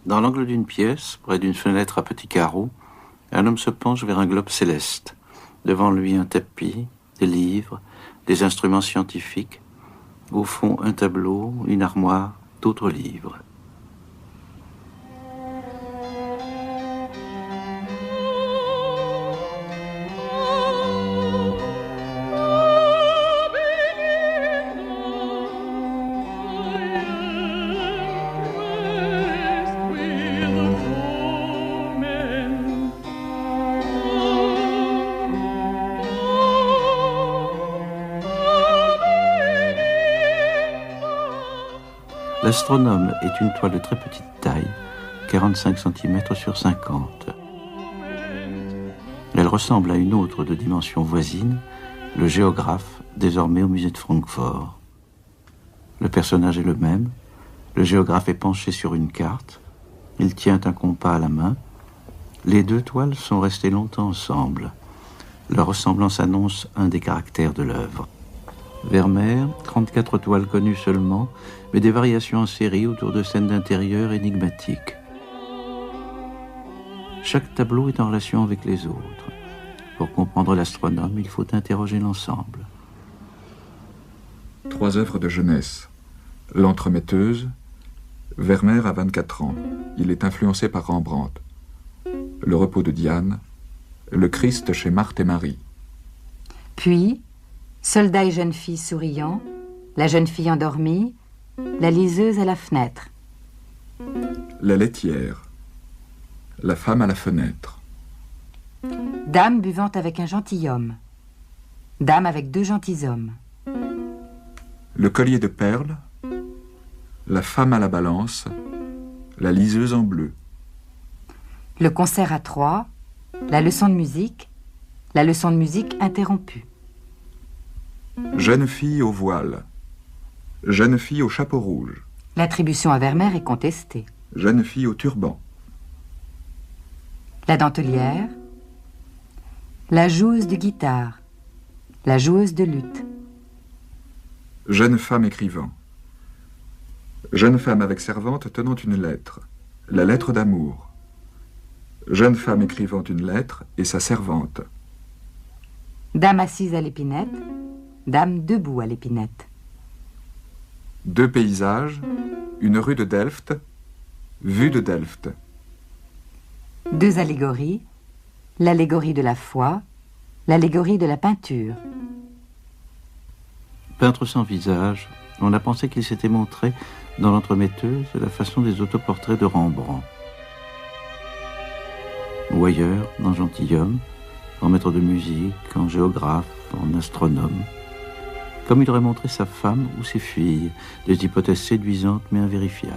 Dans l'angle d'une pièce, près d'une fenêtre à petits carreaux, un homme se penche vers un globe céleste. Devant lui un tapis, des livres, des instruments scientifiques. Au fond un tableau, une armoire, d'autres livres. L'Astronome est une toile de très petite taille, 45 cm sur 50. Elle ressemble à une autre de dimension voisine, le Géographe, désormais au musée de Francfort. Le personnage est le même, le Géographe est penché sur une carte, il tient un compas à la main. Les deux toiles sont restées longtemps ensemble. Leur ressemblance annonce un des caractères de l'œuvre. Vermeer, 34 toiles connues seulement, mais des variations en série autour de scènes d'intérieur énigmatiques. Chaque tableau est en relation avec les autres. Pour comprendre l'Astronome, il faut interroger l'ensemble. 3 œuvres de jeunesse. L'Entremetteuse. Vermeer a 24 ans. Il est influencé par Rembrandt. Le repos de Diane. Le Christ chez Marthe et Marie. Puis, Soldat et jeune fille souriant, la jeune fille endormie, la liseuse à la fenêtre. La laitière. La femme à la fenêtre. Dame buvant avec un gentilhomme. Dame avec 2 gentilshommes. Le collier de perles. La femme à la balance. La liseuse en bleu. Le concert à 3, la leçon de musique interrompue. Jeune fille au voile. Jeune fille au chapeau rouge. L'attribution à Vermeer est contestée. Jeune fille au turban. La dentelière. La joueuse de guitare. La joueuse de luth. Jeune femme écrivant. Jeune femme avec servante tenant une lettre. La lettre d'amour. Jeune femme écrivant une lettre et sa servante. Dame assise à l'épinette. Dame debout à l'épinette. 2 paysages, une rue de Delft, vue de Delft. 2 allégories, l'allégorie de la foi, l'allégorie de la peinture. Peintre sans visage, on a pensé qu'il s'était montré dans l'Entremetteuse la façon des autoportraits de Rembrandt. Ou ailleurs, dans Gentilhomme, en maître de musique, en géographe, en astronome. Comme il aurait montré sa femme ou ses filles, des hypothèses séduisantes mais invérifiables.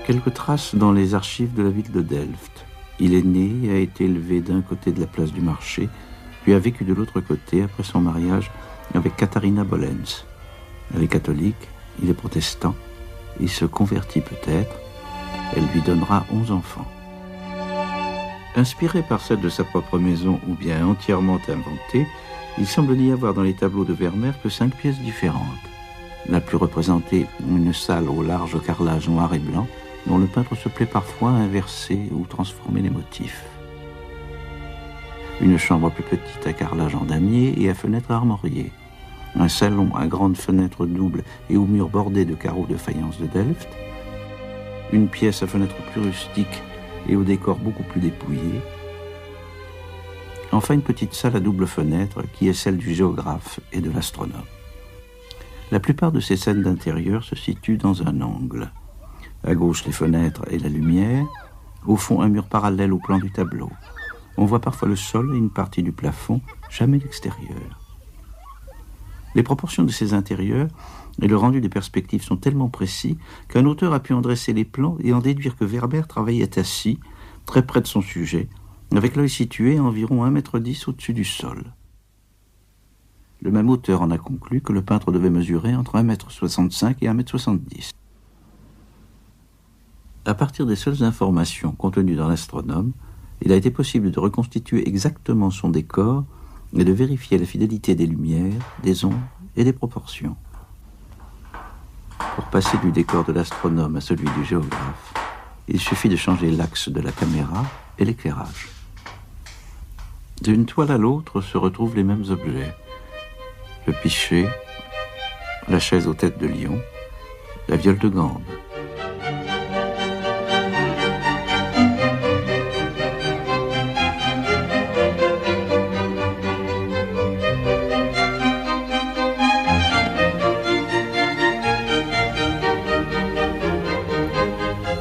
Quelques traces dans les archives de la ville de Delft. Il est né et a été élevé d'un côté de la place du marché, puis a vécu de l'autre côté après son mariage avec Katharina Bollens. Elle est catholique, il est protestant, il se convertit peut-être, elle lui donnera 11 enfants. Inspiré par celle de sa propre maison ou bien entièrement inventée, il semble n'y avoir dans les tableaux de Vermeer que 5 pièces différentes. La plus représentée, une salle au large carrelage noir et blanc, dont le peintre se plaît parfois à inverser ou transformer les motifs. Une chambre plus petite à carrelage en damier et à fenêtres armoriées. Un salon à grandes fenêtres doubles et aux murs bordés de carreaux de faïence de Delft. Une pièce à fenêtres plus rustiques et au décor beaucoup plus dépouillé. Enfin, une petite salle à double fenêtre qui est celle du géographe et de l'astronome. La plupart de ces scènes d'intérieur se situent dans un angle. À gauche, les fenêtres et la lumière. Au fond, un mur parallèle au plan du tableau. On voit parfois le sol et une partie du plafond, jamais l'extérieur. Les proportions de ces intérieurs et le rendu des perspectives sont tellement précis qu'un auteur a pu en dresser les plans et en déduire que Vermeer travaillait assis, très près de son sujet, avec l'œil situé à environ 1,10 m au-dessus du sol. Le même auteur en a conclu que le peintre devait mesurer entre 1,65 m et 1,70 m. À partir des seules informations contenues dans l'Astronome, il a été possible de reconstituer exactement son décor et de vérifier la fidélité des lumières, des ombres et des proportions. Pour passer du décor de l'astronome à celui du géographe, il suffit de changer l'axe de la caméra et l'éclairage. D'une toile à l'autre se retrouvent les mêmes objets. Le pichet, la chaise aux têtes de lion, la viole de gambe.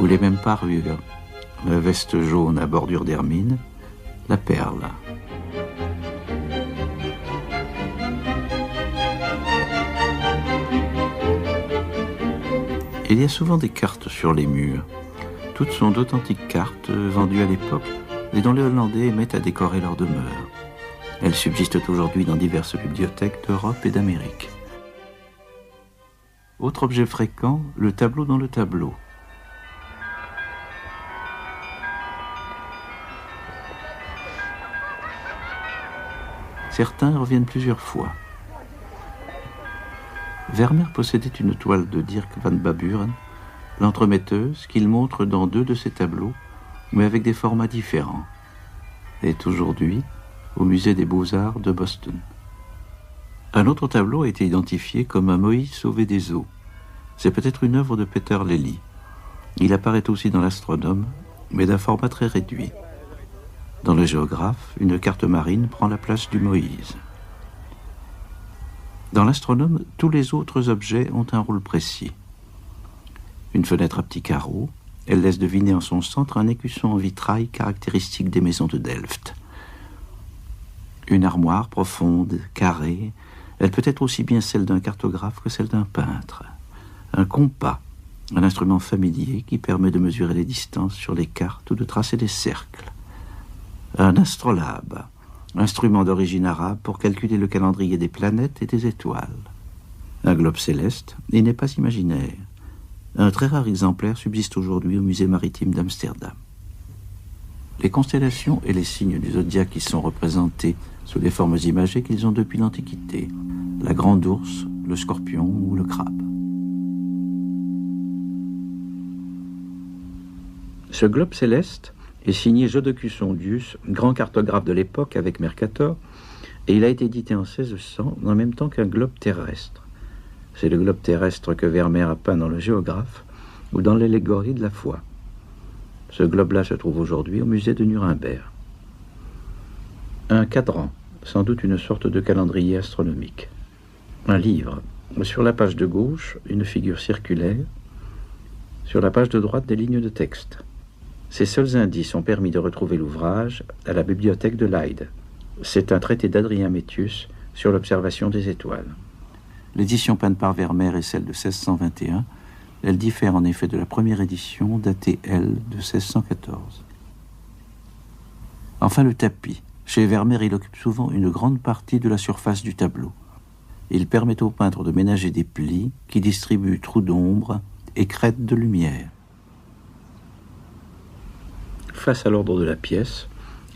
Ou les mêmes parures, la veste jaune à bordure d'hermine, la perle. Il y a souvent des cartes sur les murs. Toutes sont d'authentiques cartes vendues à l'époque et dont les Hollandais aimaient à décorer leur demeure. Elles subsistent aujourd'hui dans diverses bibliothèques d'Europe et d'Amérique. Autre objet fréquent, le tableau dans le tableau. Certains reviennent plusieurs fois. Vermeer possédait une toile de Dirk van Baburen, l'entremetteuse, qu'il montre dans 2 de ses tableaux, mais avec des formats différents. Elle est aujourd'hui au musée des Beaux-Arts de Boston. Un autre tableau a été identifié comme un Moïse sauvé des eaux. C'est peut-être une œuvre de Peter Lely. Il apparaît aussi dans l'Astronome, mais d'un format très réduit. Dans le Géographe, une carte marine prend la place du Moïse. Dans l'Astronome, tous les autres objets ont un rôle précis. Une fenêtre à petits carreaux, elle laisse deviner en son centre un écusson en vitrail caractéristique des maisons de Delft. Une armoire profonde, carrée, elle peut être aussi bien celle d'un cartographe que celle d'un peintre. Un compas, un instrument familier qui permet de mesurer les distances sur les cartes ou de tracer des cercles. Un astrolabe, instrument d'origine arabe pour calculer le calendrier des planètes et des étoiles. Un globe céleste, il n'est pas imaginaire. Un très rare exemplaire subsiste aujourd'hui au musée maritime d'Amsterdam. Les constellations et les signes du zodiaque qui sont représentés sous les formes imagées qu'ils ont depuis l'Antiquité, la grande ourse, le scorpion ou le crabe. Ce globe céleste est signé Jodocus Hondius, grand cartographe de l'époque avec Mercator, et il a été édité en 1600 en même temps qu'un globe terrestre. C'est le globe terrestre que Vermeer a peint dans le Géographe ou dans l'Allégorie de la foi. Ce globe-là se trouve aujourd'hui au musée de Nuremberg. Un cadran, sans doute une sorte de calendrier astronomique. Un livre. Sur la page de gauche, une figure circulaire. Sur la page de droite, des lignes de texte. Ces seuls indices ont permis de retrouver l'ouvrage à la bibliothèque de Leyde. C'est un traité d'Adrien Métius sur l'observation des étoiles. L'édition peinte par Vermeer est celle de 1621. Elle diffère en effet de la première édition, datée, elle, de 1614. Enfin, le tapis. Chez Vermeer, il occupe souvent une grande partie de la surface du tableau. Il permet au peintre de ménager des plis qui distribuent trous d'ombre et crêtes de lumière. Face à l'ordre de la pièce,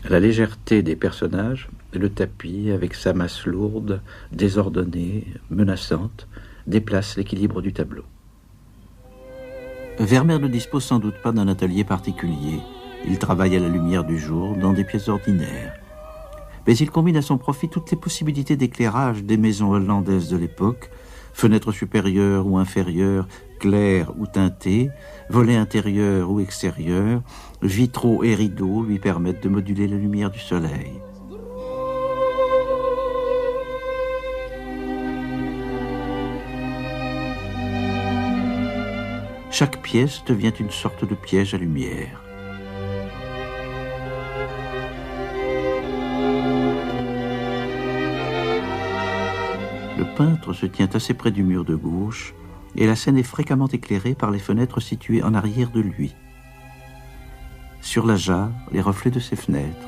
à la légèreté des personnages, le tapis, avec sa masse lourde, désordonnée, menaçante, déplace l'équilibre du tableau. Vermeer ne dispose sans doute pas d'un atelier particulier. Il travaille à la lumière du jour dans des pièces ordinaires. Mais il combine à son profit toutes les possibilités d'éclairage des maisons hollandaises de l'époque, fenêtres supérieures ou inférieures, claires ou teintées, volets intérieurs ou extérieurs, vitraux et rideaux lui permettent de moduler la lumière du soleil. Chaque pièce devient une sorte de piège à lumière. Le peintre se tient assez près du mur de gauche et la scène est fréquemment éclairée par les fenêtres situées en arrière de lui. Sur la jarre, les reflets de ses fenêtres.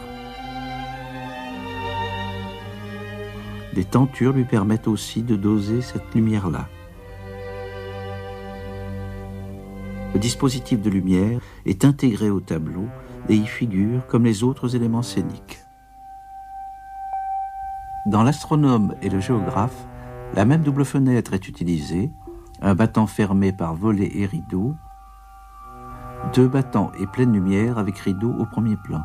Des tentures lui permettent aussi de doser cette lumière-là. Le dispositif de lumière est intégré au tableau et y figure comme les autres éléments scéniques. Dans l'Astronome et le Géographe, la même double fenêtre est utilisée, un battant fermé par volets et rideaux, 2 battants et pleine lumière avec rideaux au premier plan.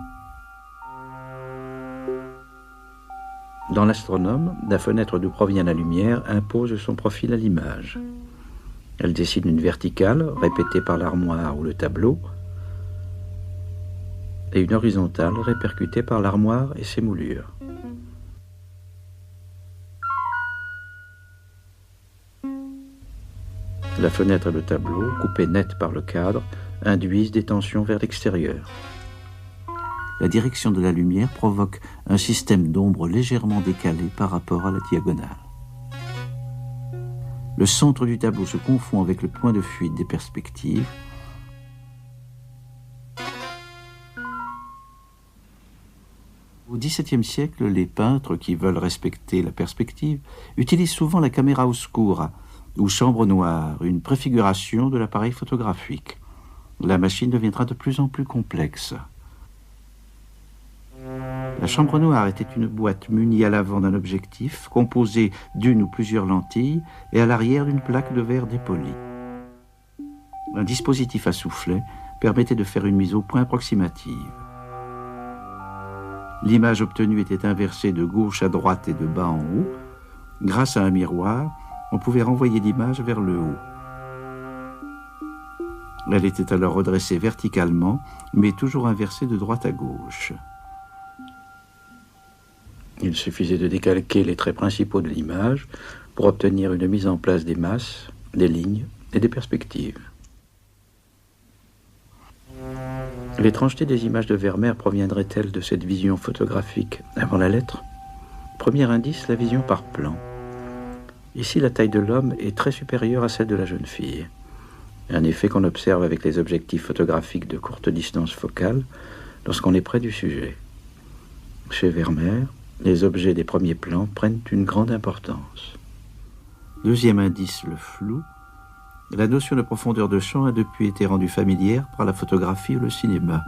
Dans l'astronome, la fenêtre d'où provient la lumière impose son profil à l'image. Elle dessine une verticale, répétée par l'armoire ou le tableau, et une horizontale, répercutée par l'armoire et ses moulures. La fenêtre et le tableau, coupés net par le cadre, induisent des tensions vers l'extérieur. La direction de la lumière provoque un système d'ombre légèrement décalé par rapport à la diagonale. Le centre du tableau se confond avec le point de fuite des perspectives. Au XVIIe siècle, les peintres qui veulent respecter la perspective utilisent souvent la caméra oscura ou chambre noire, une préfiguration de l'appareil photographique. La machine deviendra de plus en plus complexe. La chambre noire était une boîte munie à l'avant d'un objectif, composée d'une ou plusieurs lentilles, et à l'arrière d'une plaque de verre dépoli. Un dispositif à soufflet permettait de faire une mise au point approximative. L'image obtenue était inversée de gauche à droite et de bas en haut. Grâce à un miroir, on pouvait renvoyer l'image vers le haut. Elle était alors redressée verticalement, mais toujours inversée de droite à gauche. Il suffisait de décalquer les traits principaux de l'image pour obtenir une mise en place des masses, des lignes et des perspectives. L'étrangeté des images de Vermeer proviendrait-elle de cette vision photographique avant la lettre? Premier indice, la vision par plan. Ici, la taille de l'homme est très supérieure à celle de la jeune fille. Un effet qu'on observe avec les objectifs photographiques de courte distance focale lorsqu'on est près du sujet. Chez Vermeer, les objets des premiers plans prennent une grande importance. Deuxième indice, le flou. La notion de profondeur de champ a depuis été rendue familière par la photographie ou le cinéma.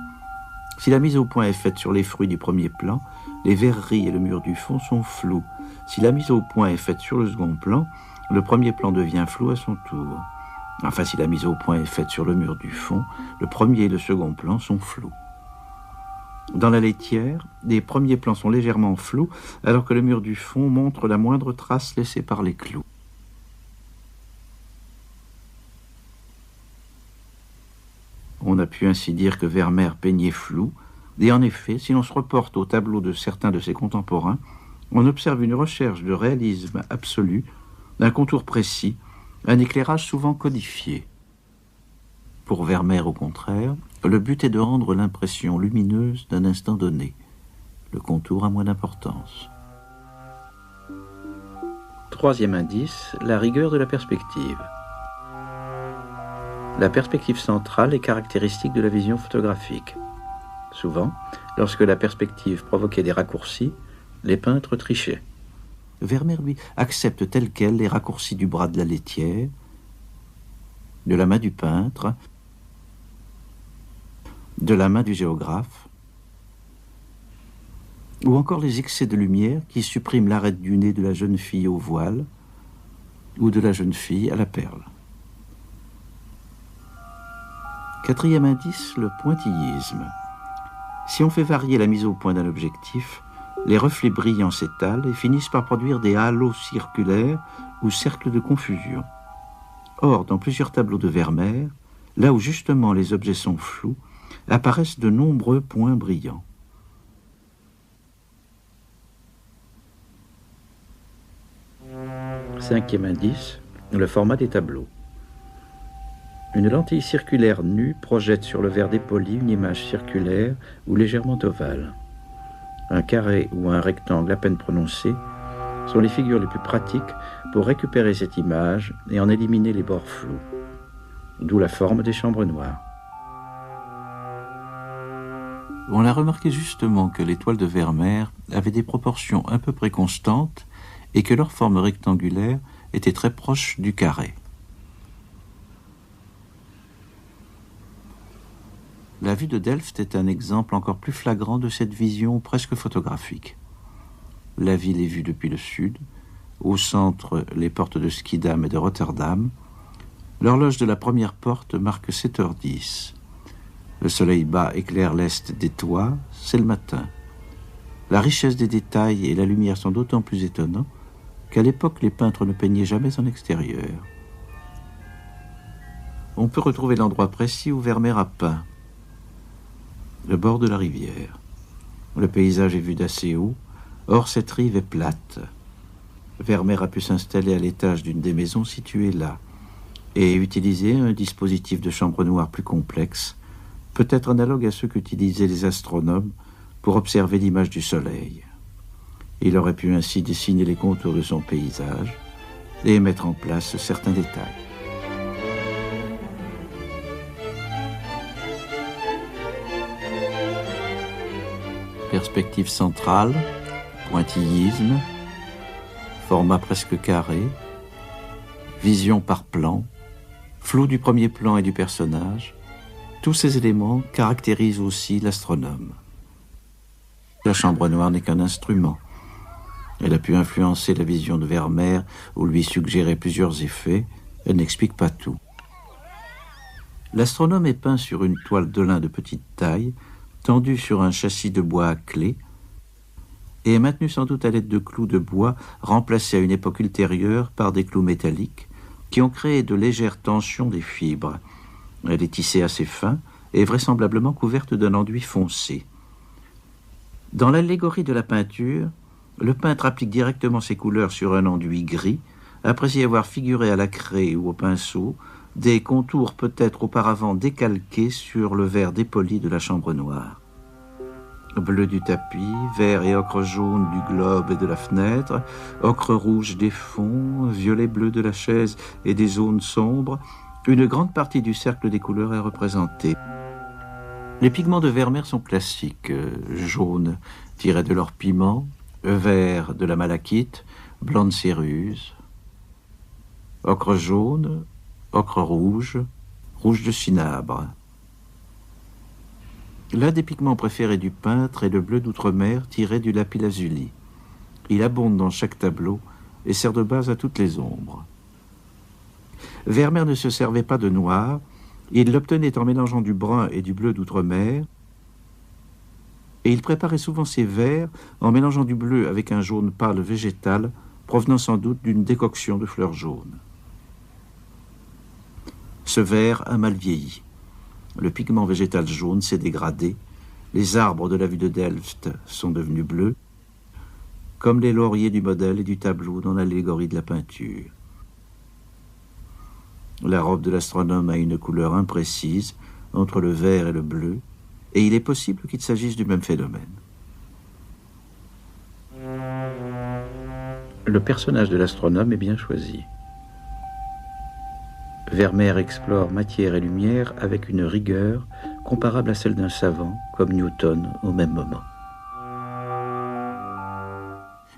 Si la mise au point est faite sur les fruits du premier plan, les verreries et le mur du fond sont flous. Si la mise au point est faite sur le second plan, le premier plan devient flou à son tour. Enfin, si la mise au point est faite sur le mur du fond, le premier et le second plan sont flous. Dans la laitière, les premiers plans sont légèrement flous, alors que le mur du fond montre la moindre trace laissée par les clous. On a pu ainsi dire que Vermeer peignait flou, et en effet, si l'on se reporte au tableau de certains de ses contemporains, on observe une recherche de réalisme absolu, d'un contour précis, un éclairage souvent codifié. Pour Vermeer, au contraire, le but est de rendre l'impression lumineuse d'un instant donné. Le contour a moins d'importance. Troisième indice, la rigueur de la perspective. La perspective centrale est caractéristique de la vision photographique. Souvent, lorsque la perspective provoquait des raccourcis, les peintres trichaient. Vermeer, lui, accepte tels quels les raccourcis du bras de la laitière, de la main du peintre, de la main du géographe, ou encore les excès de lumière qui suppriment l'arête du nez de la jeune fille au voile ou de la jeune fille à la perle. Quatrième indice, le pointillisme. Si on fait varier la mise au point d'un objectif, les reflets brillants s'étalent et finissent par produire des halos circulaires ou cercles de confusion. Or, dans plusieurs tableaux de Vermeer, là où justement les objets sont flous, apparaissent de nombreux points brillants. Cinquième indice, le format des tableaux. Une lentille circulaire nue projette sur le verre dépoli une image circulaire ou légèrement ovale. Un carré ou un rectangle à peine prononcé sont les figures les plus pratiques pour récupérer cette image et en éliminer les bords flous, d'où la forme des chambres noires. On a remarqué justement que les toiles de Vermeer avaient des proportions à peu près constantes et que leur forme rectangulaire était très proche du carré. La vue de Delft est un exemple encore plus flagrant de cette vision presque photographique. La ville est vue depuis le sud, au centre les portes de Schiedam et de Rotterdam, L'horloge de la première porte marque 7h10. Le soleil bas éclaire l'est des toits, c'est le matin. La richesse des détails et la lumière sont d'autant plus étonnants qu'à l'époque, les peintres ne peignaient jamais en extérieur. On peut retrouver l'endroit précis où Vermeer a peint. Le bord de la rivière. Le paysage est vu d'assez haut, or cette rive est plate. Vermeer a pu s'installer à l'étage d'une des maisons situées là et utiliser un dispositif de chambre noire plus complexe, peut-être analogue à ceux qu'utilisaient les astronomes pour observer l'image du soleil. Il aurait pu ainsi dessiner les contours de son paysage et mettre en place certains détails. Perspective centrale, pointillisme, format presque carré, vision par plan, flou du premier plan et du personnage, tous ces éléments caractérisent aussi l'astronome. La chambre noire n'est qu'un instrument. Elle a pu influencer la vision de Vermeer ou lui suggérer plusieurs effets. Elle n'explique pas tout. L'astronome est peint sur une toile de lin de petite taille, tendue sur un châssis de bois à clé, et est maintenu sans doute à l'aide de clous de bois remplacés à une époque ultérieure par des clous métalliques qui ont créé de légères tensions des fibres. Elle est tissée assez fin et vraisemblablement couverte d'un enduit foncé. Dans l'allégorie de la peinture, le peintre applique directement ses couleurs sur un enduit gris, après y avoir figuré à la craie ou au pinceau des contours peut-être auparavant décalqués sur le verre dépoli de la chambre noire. Bleu du tapis, vert et ocre jaune du globe et de la fenêtre, ocre rouge des fonds, violet bleu de la chaise et des zones sombres, une grande partie du cercle des couleurs est représentée. Les pigments de Vermeer sont classiques, jaune tiré de l'or piment, vert de la malachite, blanc de céruse, ocre jaune, ocre rouge, rouge de cinabre. L'un des pigments préférés du peintre est le bleu d'outre-mer tiré du lapis-lazuli. Il abonde dans chaque tableau et sert de base à toutes les ombres. Vermeer ne se servait pas de noir, il l'obtenait en mélangeant du brun et du bleu d'outre-mer, et il préparait souvent ses verres en mélangeant du bleu avec un jaune pâle végétal provenant sans doute d'une décoction de fleurs jaunes. Ce vert a mal vieilli. Le pigment végétal jaune s'est dégradé, les arbres de la vue de Delft sont devenus bleus, comme les lauriers du modèle et du tableau dans l'allégorie de la peinture. La robe de l'astronome a une couleur imprécise entre le vert et le bleu, et il est possible qu'il s'agisse du même phénomène. Le personnage de l'astronome est bien choisi. Vermeer explore matière et lumière avec une rigueur comparable à celle d'un savant, comme Newton au même moment.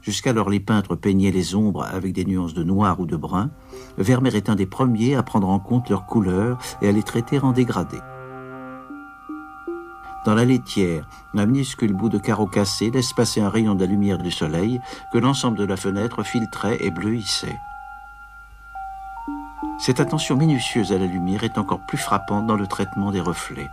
Jusqu'alors, les peintres peignaient les ombres avec des nuances de noir ou de brun. Vermeer est un des premiers à prendre en compte leurs couleurs et à les traiter en dégradé. Dans la laitière, un minuscule bout de carreau cassé laisse passer un rayon de la lumière du soleil que l'ensemble de la fenêtre filtrait et bleuissait. Cette attention minutieuse à la lumière est encore plus frappante dans le traitement des reflets.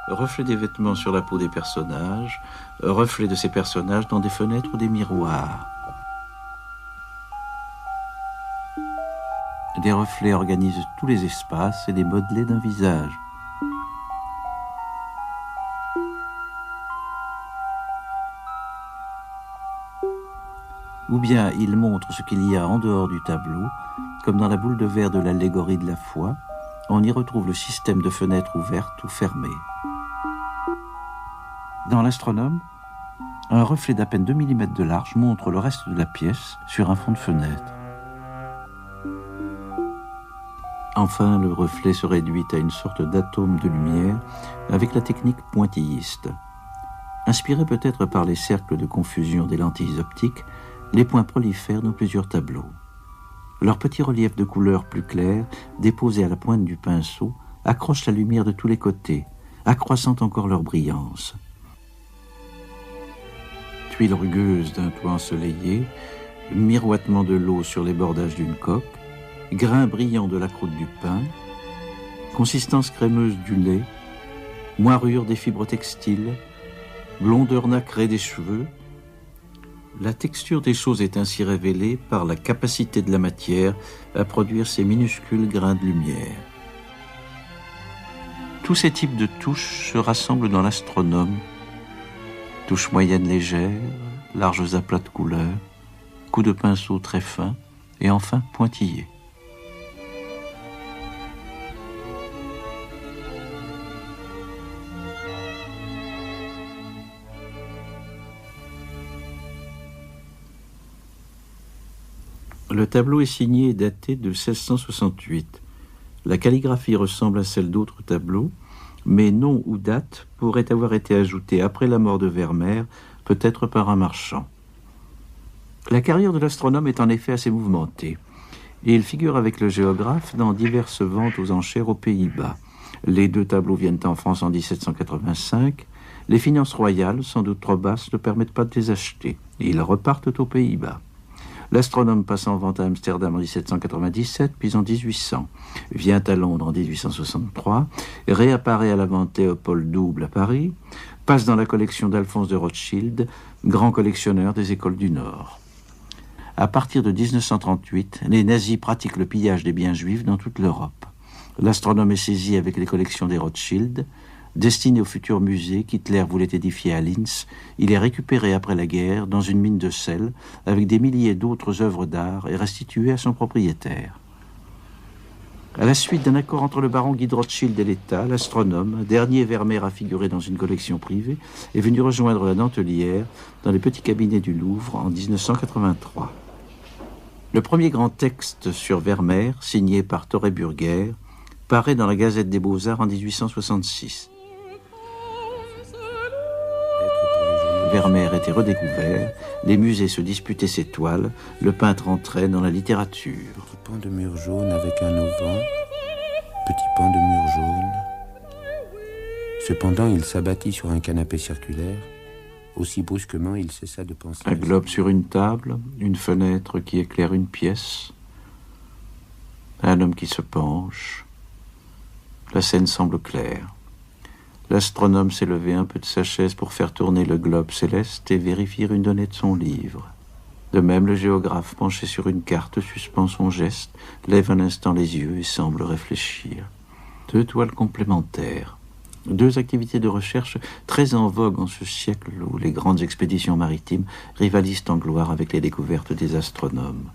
Reflets des vêtements sur la peau des personnages, reflets de ces personnages dans des fenêtres ou des miroirs. Des reflets organisent tous les espaces et les modelés d'un visage. Ou bien il montre ce qu'il y a en dehors du tableau, comme dans la boule de verre de l'allégorie de la foi, on y retrouve le système de fenêtres ouvertes ou fermées. Dans l'astronome, un reflet d'à peine 2 mm de large montre le reste de la pièce sur un fond de fenêtre. Enfin, le reflet se réduit à une sorte d'atome de lumière avec la technique pointilliste. Inspiré peut-être par les cercles de confusion des lentilles optiques, les points prolifèrent dans plusieurs tableaux. Leurs petits reliefs de couleurs plus claires, déposés à la pointe du pinceau, accrochent la lumière de tous les côtés, accroissant encore leur brillance. Tuiles rugueuses d'un toit ensoleillé, miroitement de l'eau sur les bordages d'une coque, grain brillant de la croûte du pain, consistance crémeuse du lait, moirure des fibres textiles, blondeur nacrée des cheveux. La texture des choses est ainsi révélée par la capacité de la matière à produire ces minuscules grains de lumière. Tous ces types de touches se rassemblent dans l'astronome. Touches moyennes légères, larges aplats de couleurs, coups de pinceau très fins et enfin pointillés. Le tableau est signé et daté de 1668. La calligraphie ressemble à celle d'autres tableaux, mais nom ou date pourrait avoir été ajouté après la mort de Vermeer, peut-être par un marchand. La carrière de l'astronome est en effet assez mouvementée, et il figure avec le géographe dans diverses ventes aux enchères aux Pays-Bas. Les deux tableaux viennent en France en 1785. Les finances royales, sans doute trop basses, ne permettent pas de les acheter, et ils repartent aux Pays-Bas. L'astronome passe en vente à Amsterdam en 1797, puis en 1800. Vient à Londres en 1863, réapparaît à la vente Léopold Double à Paris, passe dans la collection d'Alphonse de Rothschild, grand collectionneur des écoles du Nord. À partir de 1938, les nazis pratiquent le pillage des biens juifs dans toute l'Europe. L'astronome est saisi avec les collections des Rothschild. Destiné au futur musée qu'Hitler voulait édifier à Linz, il est récupéré après la guerre dans une mine de sel avec des milliers d'autres œuvres d'art et restitué à son propriétaire. À la suite d'un accord entre le baron Guy de Rothschild et l'État, l'astronome, dernier Vermeer à figurer dans une collection privée, est venu rejoindre la Dentelière dans les petits cabinets du Louvre en 1983. Le premier grand texte sur Vermeer, signé par Torre Burger, paraît dans la Gazette des Beaux-Arts en 1866. Vermeer était redécouvert, les musées se disputaient ses toiles, le peintre entrait dans la littérature. Petit pan de mur jaune avec un auvent, petit pan de mur jaune. Cependant, il s'abattit sur un canapé circulaire. Aussi brusquement, il cessa de penser. Un globe sur une table, une fenêtre qui éclaire une pièce, un homme qui se penche. La scène semble claire. L'astronome s'est levé un peu de sa chaise pour faire tourner le globe céleste et vérifier une donnée de son livre. De même, le géographe, penché sur une carte, suspend son geste, lève un instant les yeux et semble réfléchir. Deux toiles complémentaires. Deux activités de recherche très en vogue en ce siècle où les grandes expéditions maritimes rivalisent en gloire avec les découvertes des astronomes.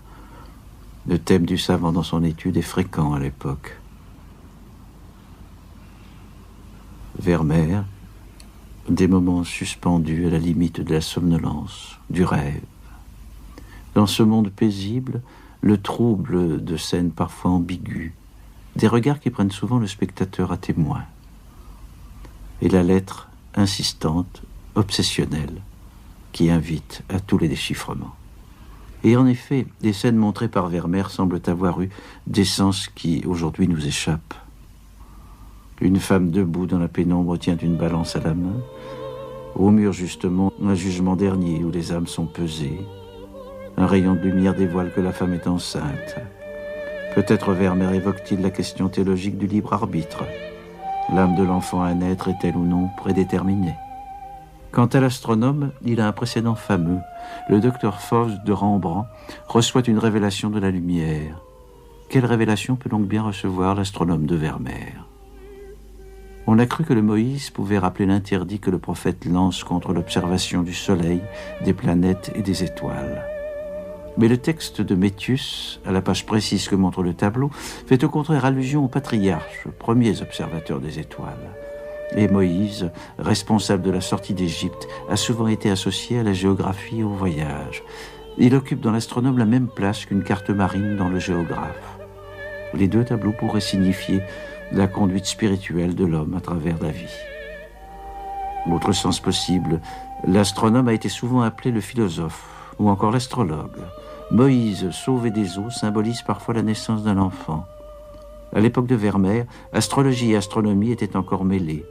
Le thème du savant dans son étude est fréquent à l'époque. Vermeer, des moments suspendus à la limite de la somnolence, du rêve. Dans ce monde paisible, le trouble de scènes parfois ambiguës, des regards qui prennent souvent le spectateur à témoin. Et la lettre insistante, obsessionnelle, qui invite à tous les déchiffrements. Et en effet, les scènes montrées par Vermeer semblent avoir eu des sens qui, aujourd'hui, nous échappent. Une femme debout dans la pénombre tient une balance à la main. Au mur, justement, un jugement dernier où les âmes sont pesées. Un rayon de lumière dévoile que la femme est enceinte. Peut-être Vermeer évoque-t-il la question théologique du libre arbitre. L'âme de l'enfant à naître est-elle ou non prédéterminée? Quant à l'astronome, il a un précédent fameux. Le docteur Faust de Rembrandt reçoit une révélation de la lumière. Quelle révélation peut donc bien recevoir l'astronome de Vermeer? On a cru que le Moïse pouvait rappeler l'interdit que le prophète lance contre l'observation du soleil, des planètes et des étoiles. Mais le texte de Métius, à la page précise que montre le tableau, fait au contraire allusion aux patriarches, premiers observateurs des étoiles. Et Moïse, responsable de la sortie d'Égypte, a souvent été associé à la géographie et au voyage. Il occupe dans l'astronome la même place qu'une carte marine dans le géographe. Les deux tableaux pourraient signifier la conduite spirituelle de l'homme à travers la vie. Autre sens possible, l'astronome a été souvent appelé le philosophe ou encore l'astrologue. Moïse, sauvé des eaux, symbolise parfois la naissance d'un enfant. À l'époque de Vermeer, astrologie et astronomie étaient encore mêlées.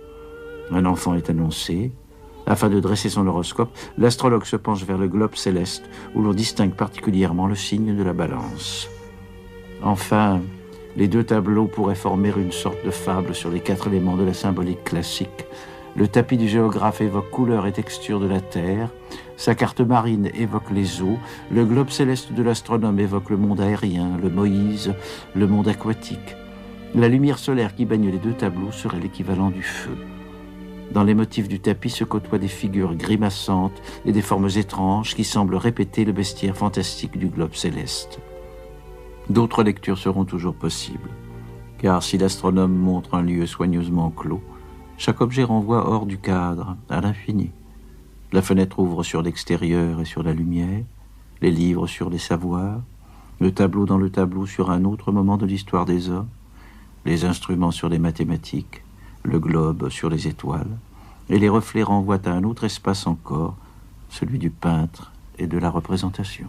Un enfant est annoncé, Afin de dresser son horoscope, l'astrologue se penche vers le globe céleste, où l'on distingue particulièrement le signe de la balance. Enfin, les deux tableaux pourraient former une sorte de fable sur les 4 éléments de la symbolique classique. Le tapis du géographe évoque couleur et texture de la terre, sa carte marine évoque les eaux, le globe céleste de l'astronome évoque le monde aérien, le Moïse, le monde aquatique. La lumière solaire qui baigne les deux tableaux serait l'équivalent du feu. Dans les motifs du tapis se côtoient des figures grimaçantes et des formes étranges qui semblent répéter le bestiaire fantastique du globe céleste. D'autres lectures seront toujours possibles, car si l'astronome montre un lieu soigneusement clos, chaque objet renvoie hors du cadre, à l'infini. La fenêtre ouvre sur l'extérieur et sur la lumière, les livres sur les savoirs, le tableau dans le tableau sur un autre moment de l'histoire des hommes, les instruments sur les mathématiques, le globe sur les étoiles, et les reflets renvoient à un autre espace encore, celui du peintre et de la représentation.